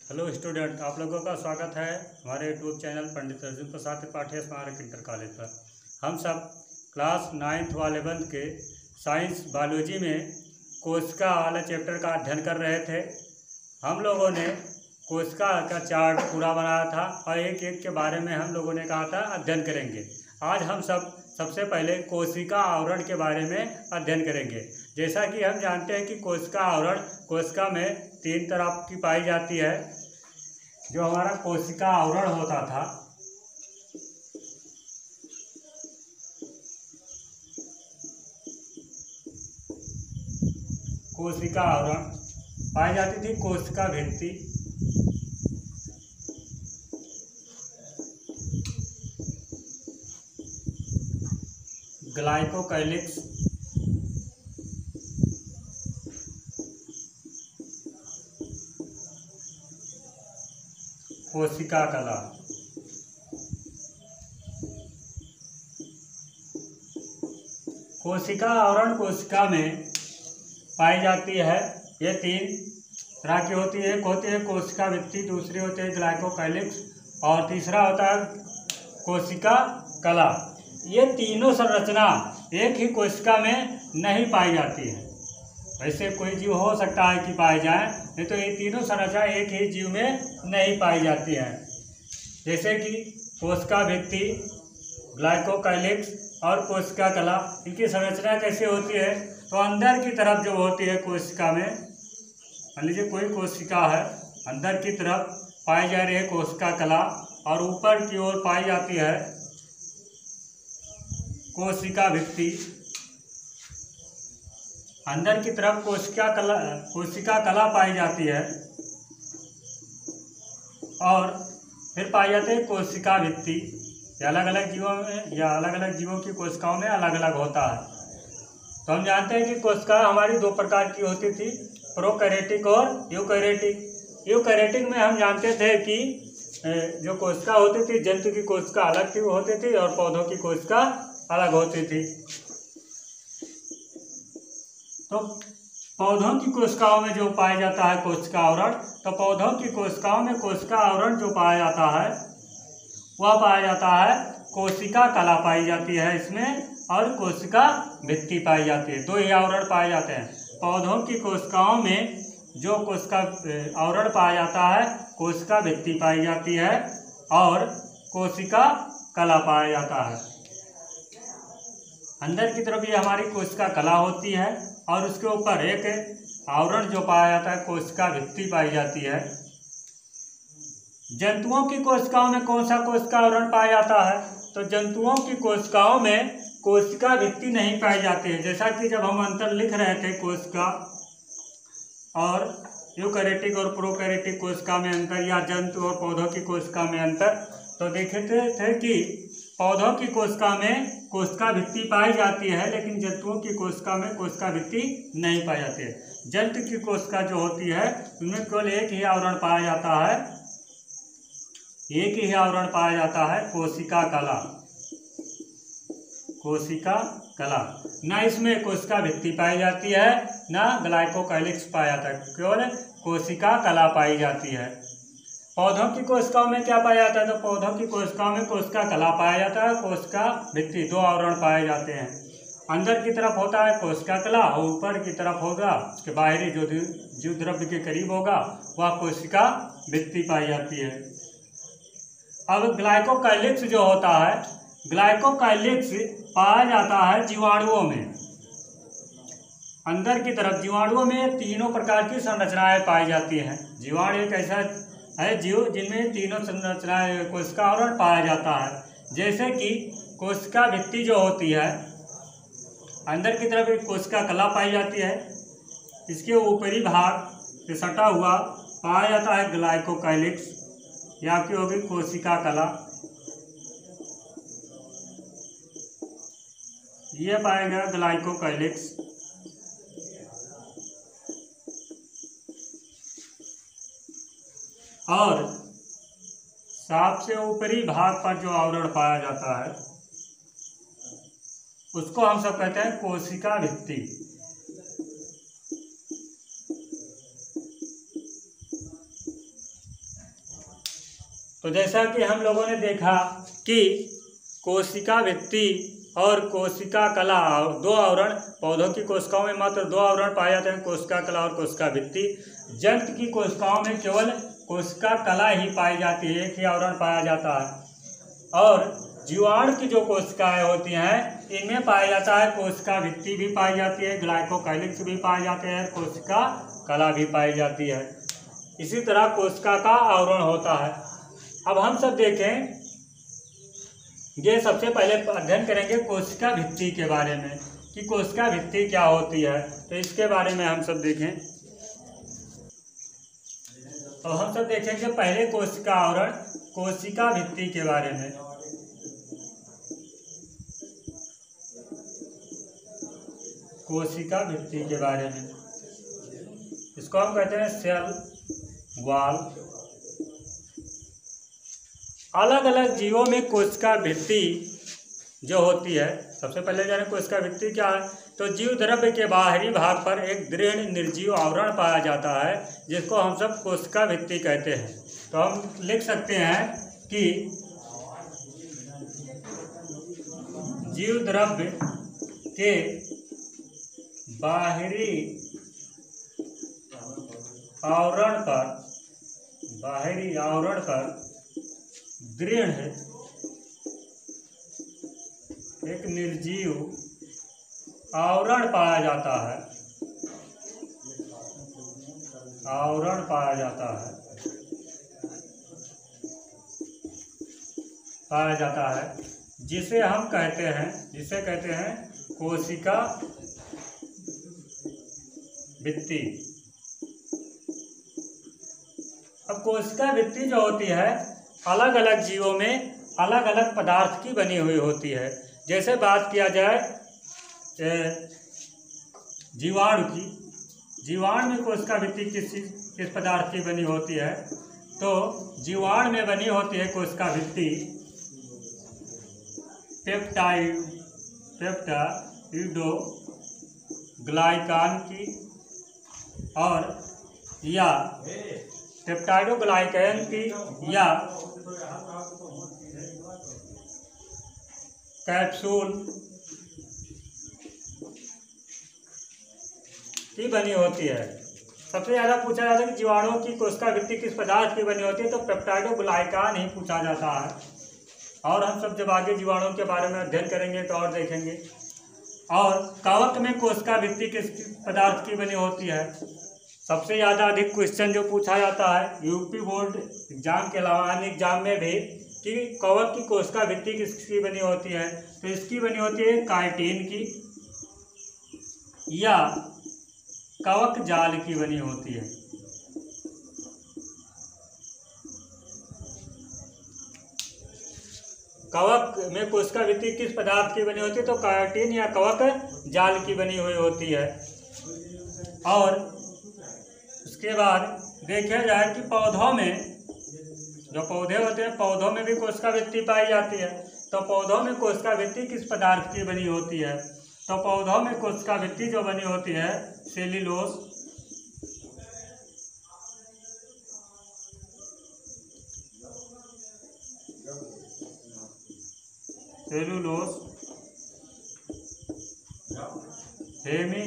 Hello student, आप लोगों का स्वागत है हमारे यूट्यूब चैनल पंडित अर्जुन प्रसाद त्रिपाठी स्मारक इंटर कॉलेज पर। हम सब क्लास 9th व 11th के साइंस बायोलॉजी में कोशिका वाला चैप्टर का अध्ययन कर रहे थे। हम लोगों ने कोशिका का चार्ट पूरा बनाया था और एक एक के बारे में हम लोगों ने कहा था अध्ययन करेंगे। आज हम सबसे पहले कोशिका आवरण के बारे में अध्ययन करेंगे। जैसा कि हम जानते हैं कि कोशिका आवरण कोशिका में 3 तरह की पाई जाती है। जो हमारा कोशिका आवरण होता था कोशिका आवरण पाई जाती थी कोशिका भित्ति, ग्लाइकोकाइलिक्स, कोशिका कला। कोशिका आवरण कोशिका में पाई जाती है। ये 3 तरह की होती है। एक होती है कोशिका भित्ति, दूसरी होती है ग्लाइकोकाइलिक्स और तीसरा होता है कोशिका कला। ये तीनों संरचना एक ही कोशिका में नहीं पाई जाती है। वैसे कोई जीव हो सकता है कि पाए जाए, नहीं तो ये तीनों संरचना एक ही जीव में नहीं पाई जाती है। जैसे कि कोशिका भित्ति, ग्लाइकोकाइलिक्स और कोशिका कला। इनकी संरचना कैसे होती है? तो अंदर की तरफ जो होती है कोशिका में, मान लीजिए कोई कोशिका है, अंदर की तरफ पाई जा रही है कोशिका कला और ऊपर की ओर पाई जाती है कोशिका भित्ति। अंदर की तरफ कोशिका कला पाई जाती है और फिर पाई जाती है कोशिका भित्ति। ये अलग अलग जीवों में या अलग अलग जीवों की कोशिकाओं में अलग अलग होता है। तो हम जानते हैं कि कोशिका हमारी 2 प्रकार की होती थी, प्रोकैरियोटिक और यूकैरियोटिक। यूकैरियोटिक में हम जानते थे कि जो कोशिका होती थी, जंतु की कोशिका अलग होती थी और पौधों की कोशिका अलग होती थी। तो पौधों की कोशिकाओं में जो पाया जाता है कोशिका आवरण, तो पौधों की कोशिकाओं में कोशिका आवरण जो पाया जाता है वह पाया जाता है कोशिका कला पाई जाती है इसमें, और कोशिका भित्ति पाई जाती है। 2 ही आवरण पाए जाते हैं। पौधों की कोशिकाओं में जो कोशिका आवरण पाया जाता है कोशिका भित्ति पाई जाती है और कोशिका कला पाया जाता है। अंदर की तरफ ये हमारी कोशिका कला होती है और उसके ऊपर एक आवरण जो पाया जाता है कोशिका भित्ति पाई जाती है। जंतुओं की कोशिकाओं में कौन सा कोशिका आवरण पाया जाता है? तो जंतुओं की कोशिकाओं में कोशिका भित्ति नहीं पाई जाती है। जैसा कि जब हम अंतर लिख रहे थे कोशिका और यूकैरियोटिक और प्रोकैरियोटिक कोशिका में अंतर या जंतु और पौधों की कोशिका में अंतर, तो देखे थे कि पौधों की कोशिका में कोशिका भित्ति पाई जाती है, लेकिन जंतुओं की कोशिका में कोशिका भित्ति नहीं पाई जाती है। जंतु की कोशिका जो होती है उनमें केवल एक ही आवरण पाया जाता है, एक ही आवरण पाया जाता है कोशिका कला। कोशिका कला, ना इसमें कोशिका भित्ति पाई जाती है ना ग्लाइकोकाइलिक्स पाया जाता है, केवल कोशिका कला पाई जाती है। पौधों की कोशिकाओं में क्या पाया जाता है? तो पौधों की कोशिकाओं में कोशिका कला पाया जाता है, कोशिका भित्ति। 2 आवरण पाए जाते हैं। अंदर की तरफ होता है कोशिका कला और ऊपर की तरफ होगा उसके बाहरी जो जीव द्रव्य के करीब होगा वह कोशिका भित्ति पाई जाती है। अब ग्लाइकोकाइलिक्स जो होता है, ग्लाइकोकाइलिक्स पाया जाता है जीवाणुओं में। अंदर की तरफ जीवाणुओं में 3 प्रकार की संरचनाएं पाई जाती हैं। जीवाणु एक ऐसा है जीव जिनमें 3 संरचनाएं कोशिका आवरण पाया जाता है। जैसे कि कोशिका भित्ति जो होती है, अंदर की तरफ एक कोशिका कला पाई जाती है, इसके ऊपरी भाग से सटा हुआ पाया जाता है ग्लाइकोकाइलिक्स या आपकी होगी कोशिका कला। ये पाएगा ग्लाइकोकाइलिक्स। और सबसे ऊपरी भाग पर जो आवरण पाया जाता है उसको हम सब कहते हैं कोशिका भित्ति। तो जैसा कि हम लोगों ने देखा कि कोशिका भित्ति और कोशिका कला, दो आवरण, पौधों की कोशिकाओं में मात्र दो आवरण पाए जाते हैं, कोशिका कला और कोशिका भित्ति। जंतु की कोशिकाओं में केवल कोशिका कला ही पाई जाती है, एक ही आवरण पाया जाता है। और जीवाणु की जो कोशिकाएं होती हैं इनमें पाया जाता है कोशिका भित्ति भी पाई जाती है, ग्लाइकोकाइलिक्स भी पाए जाते हैं, कोशिका कला भी पाई जाती है। इसी तरह कोशिका का आवरण होता है। अब हम सब देखें, ये सबसे पहले अध्ययन करेंगे कोशिका भित्ति के बारे में कि कोशिका भित्ति क्या होती है। तो इसके बारे में हम सब देखें। तो हम सब देखेंगे पहले कोशिका आवरण, कोशिका भित्ति के बारे में। कोशिका भित्ति के बारे में, इसको हम कहते हैं सेल वॉल। अलग अलग जीवों में कोशिका भित्ति जो होती है, सबसे पहले जाने कोशिका भित्ति क्या है। तो जीव द्रव्य के बाहरी भाग पर एक दृढ़ निर्जीव आवरण पाया जाता है जिसको हम सब कोशिका भित्ति कहते हैं। तो हम लिख सकते हैं कि जीव द्रव्य के बाहरी आवरण पर दृढ़ एक निर्जीव आवरण पाया जाता है, जिसे हम कहते हैं कोशिका भित्ति। अब कोशिका भित्ति जो होती है अलग अलग जीवों में अलग अलग पदार्थ की बनी हुई होती है। जैसे बात किया जाए जीवाणु की, जीवाणु में कोशिका भित्ति किस पदार्थ की बनी होती है। तो जीवाणु में बनी होती है कोशिका भित्ति पेप्टाइडोग्लाइकान की और या पेप्टाइडोग्लाइकैन की या कैप्सूल की बनी होती है। सबसे ज़्यादा पूछा जाता है कि जीवाणुओं की कोशिका भित्ति किस पदार्थ की बनी होती है, तो पेप्टाइडोग्लाइकान ही पूछा जाता है। और हम सब जब आगे जीवाणुओं के बारे में अध्ययन करेंगे तो और देखेंगे। और कवक में कोशिका भित्ति किस पदार्थ की बनी होती है। सबसे ज़्यादा अधिक क्वेश्चन जो पूछा जाता है यूपी बोर्ड एग्जाम के अलावा अन्य एग्जाम में भी कि कवक की कोशिका भित्ति किसकी बनी होती है, तो इसकी बनी होती है काइटिन की या कवक जाल की बनी होती है। कवक में कोशिका भित्ति किस पदार्थ की बनी होती है, तो काइटिन या कवक जाल की बनी हुई होती है। और उसके बाद देखा जाए कि पौधों में जो पौधे होते हैं, पौधों में भी कोशिका भित्ति पाई जाती है। तो पौधों में कोशिका भित्ति किस पदार्थ की बनी होती है, तो पौधों में कोशिका भित्ति जो बनी होती है सेल्यूलोज हेमी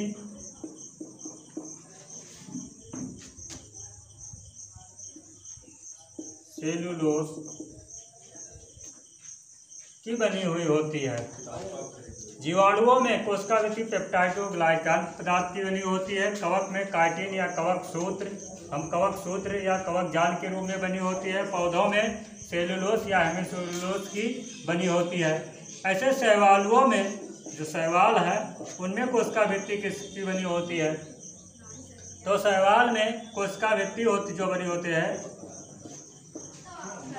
सेल्यूलोज की बनी हुई होती है। जीवाणुओं में कोशिका भित्ति पेप्टाइडोग्लाइकान पदार्थ की बनी होती है। कवक में काइटिन या कवक सूत्र या कवक जाल के रूप में बनी होती है। पौधों में सेल्यूलोज या हेमीसेल्यूलोज की बनी होती है। ऐसे शैवालुओं में जो शैवाल है उनमें कोशिका भित्ति किसकी बनी होती है, तो शैवाल में कोशिका भित्ति जो बनी होती है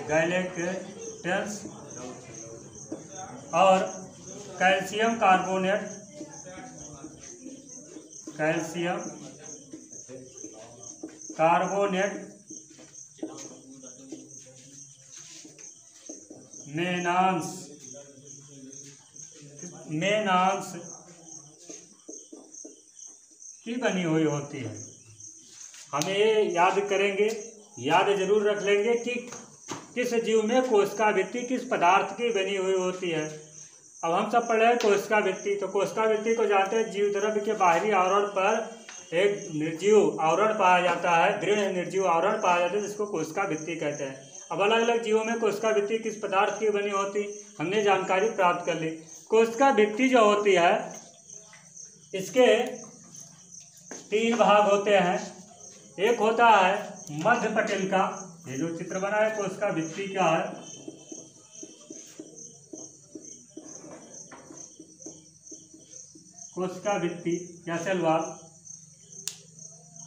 गैलेक्टेंस और कैल्शियम कार्बोनेट मेनांस की बनी हुई होती है। हमें ये याद जरूर रख लेंगे कि किस जीव में कोशिका भित्ति किस पदार्थ की बनी हुई होती है। अब हम सब पढ़ रहे हैं कोशिका भित्ति। तो कोशिका भित्ति को जानते हैं, जीव द्रव्य के बाहरी आवरण पर एक निर्जीव आवरण पाया जाता है, दृढ़ निर्जीव आवरण पाया जाता है, जिसको कोशिका भित्ति कहते हैं। अब अलग अलग जीवों में कोशिका भित्ति किस पदार्थ की बनी होती, हमने जानकारी प्राप्त कर ली। कोशिका भित्ति जो होती है, इसके 3 भाग होते हैं। एक होता है मध्य पटेलिका, ये जो चित्र बना है कोशिका भित्ति का है, कोशिका भित्ति या सेल वॉल।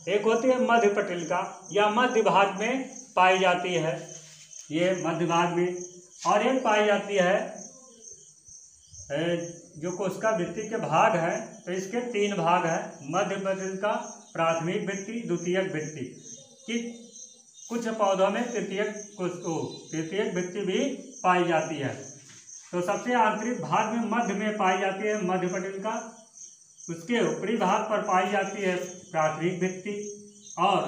एक होती है मध्य पटेलिका, या मध्य भाग में पाई जाती है, ये मध्य भाग में। और एक पाई जाती है जो कोशिका भित्ति के भाग है, तो इसके 3 भाग हैं, मध्य पटेलिका, प्राथमिक भित्ति, द्वितीयक भित्ति। कि कुछ पौधों में तृतीयक भित्ति भी पाई जाती है। तो सबसे आंतरिक भाग में मध्य में पाई जाती है मध्य पटेलिका, उसके ऊपरी भाग पर पाई जाती है प्राथमिक भित्ति, और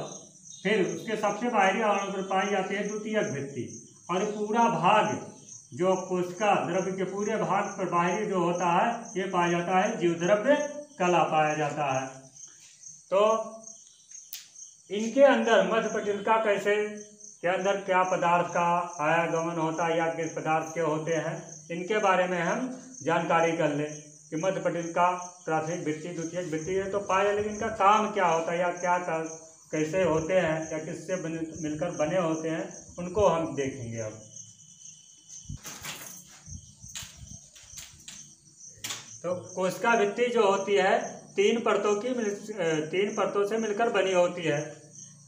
फिर उसके सबसे बाहरी आवरण पर पाई जाती है द्वितीयक भित्ति। और पूरा भाग जो कोशिका द्रव्य के पूरे भाग पर बाहरी जो होता है, ये पाया जाता है जीव द्रव्य कला पाया जाता है। तो इनके अंदर मध्य पटेलिका कैसे के अंदर क्या पदार्थ का आयागमन होता है या किस पदार्थ के होते हैं, इनके बारे में हम जानकारी कर लें कि मध्य पटेलिका, प्राथमिक भित्ति, द्वितीयक भित्ति है तो पाया, लेकिन इनका काम क्या होता है या क्या कैसे होते हैं या किससे मिलकर बने होते हैं, उनको हम देखेंगे। अब तो कोशिका भित्ति जो होती है 3 परतों से मिलकर बनी होती है।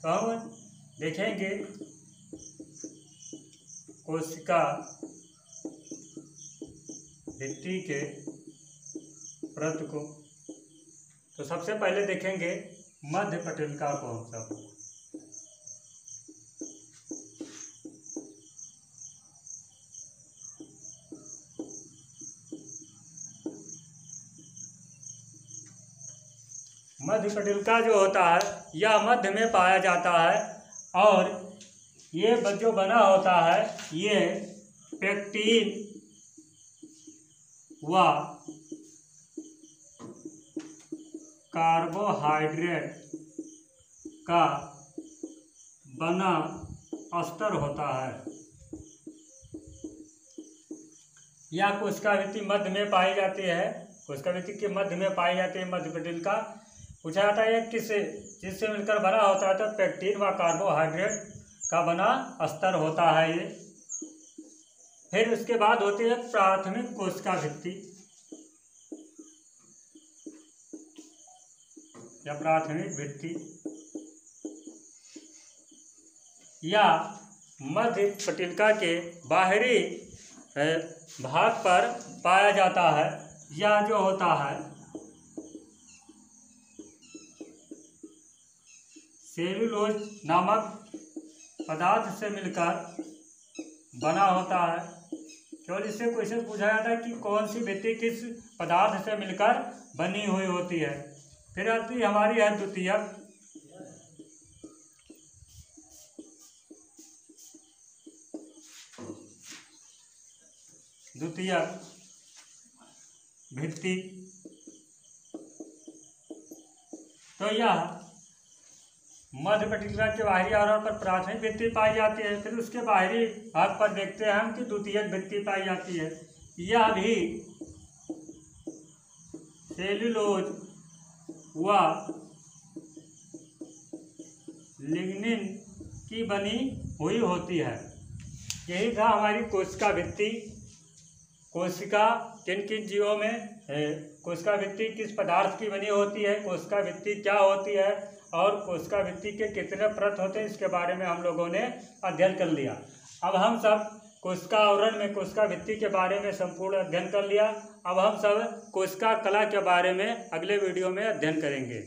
तो हम देखेंगे कोशिका भित्ति के परत को। तो सबसे पहले देखेंगे मध्य पटेलिका को हम सब। मध्य पटेलिका जो होता है यह मध्य में पाया जाता है, और ये जो बना होता है ये पेक्टिन व कार्बोहाइड्रेट का बना अस्तर होता है। यह कोशिका भित्ति मध्य में पाई जाती है, कोशिका भित्ति के मध्य में पाई जाती है मध्य पटेलिका। पूछा जाता है जिससे मिलकर बना होता है, तो पेक्टिन व कार्बोहाइड्रेट का बना अस्तर होता है ये। फिर उसके बाद होती है प्राथमिक कोशिका भित्ति या प्राथमिक भित्ति, या मध्य पटेलिका के बाहरी भाग पर पाया जाता है। यह जो होता है सेलुलोज नामक पदार्थ से मिलकर बना होता है। केवल इससे क्वेश्चन पूछा जाता है कि कौन सी भित्ति किस पदार्थ से मिलकर बनी हुई होती है। फिर आती हमारी है द्वितीयक। द्वितीयक भित्ति, तो यह मध्य पटेलिका के बाहरी आवरण पर प्राथमिक भित्ति पाई जाती है। फिर उसके बाहरी भाग पर देखते हैं हम कि द्वितीयक भित्ति पाई जाती है। यह भी सेलुलोज व लिग्निन की बनी हुई होती है। यही था हमारी कोशिका भित्ति। कोशिका किन किन जीवों में है, कोशिका भित्ति किस पदार्थ की बनी होती है, कोशिका भित्ति क्या होती है, और कोशिका भित्ति के कितने परत होते हैं, इसके बारे में हम लोगों ने अध्ययन कर लिया। अब हम सब कोशिका आवरण में कोशिका भित्ति के बारे में संपूर्ण अध्ययन कर लिया। अब हम सब कोशिका कला के बारे में अगले वीडियो में अध्ययन करेंगे।